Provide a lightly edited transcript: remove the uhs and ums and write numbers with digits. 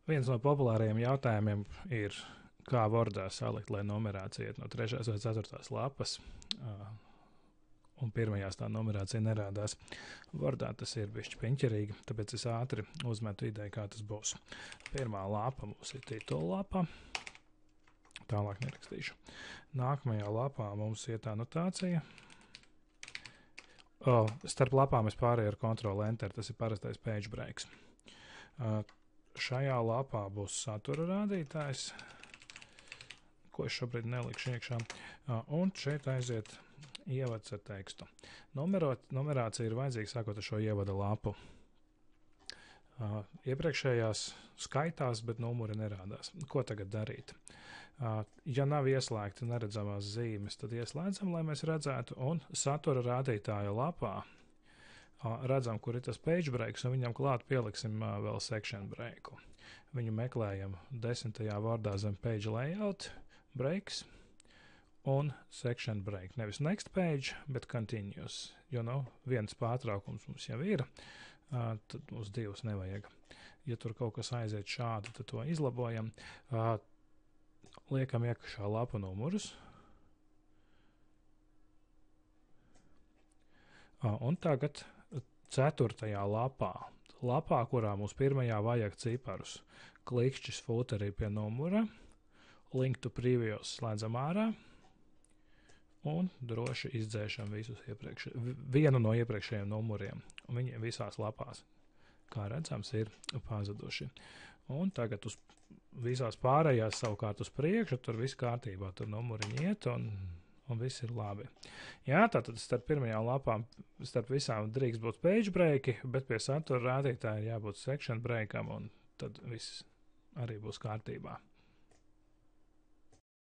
Viens no populārajiem jautājumiem ir, kā Wordā salikt, lai numerācija iet no 3. vai 4. lapas, un pirmajās tā numerācija nerādās. Wordā tas ir bišķi piņķerīgi, tāpēc es ātri uzmetu ideju, kā tas būs. Pirmā lapa mums ir titula lapa, tālāk nerakstīšu. Nākamajā lapā mums iet anotācija. Starp lapām es pārēju ar Ctrl Enter, tas ir parastais page breaks. Šajā lapā būs satura rādītājs, ko es šobrīd nelikšu iekšā, un šeit aiziet ievads ar tekstu. Numerācija ir vajadzīga sākot ar šo ievada lapu. Iepriekšējās skaitās, bet numuri nerādās. Ko tagad darīt? Ja nav ieslēgta neredzamās zīmes, tad ieslēdzam, lai mēs redzētu, un satura rādītāja lapā redzam, kur ir tas page breaks, un viņam klāt pieliksim vēl section breaku. Viņu meklējam 10. vārdā zem page layout, breaks un section break. Nevis next page, bet continuous, jo viens pārtraukums mums jau ir, tad mums divus nevajag. Ja tur kaut kas aiziet šādi, tad to izlabojam. Liekam iekšā lapu numurus. Un tagad 4. lapā, kurā mums pirmajā vajag ciparus, klikšķis footerī pie numura, link to previous slēdzam ārā un droši izdzēšam vienu no iepriekšējiem numuriem. Un viņi visās lapās, kā redzams, ir pazuduši. Un tagad uz visās pārējās savukārt uz priekšu, tur viss kārtībā, tur numuriņi iet un viss ir labi. Jā, tātad starp pirmajām lapām, starp visām drīkst būt page breaki, bet pie satura rādītāja ir jābūt section breakam, un tad viss arī būs kārtībā.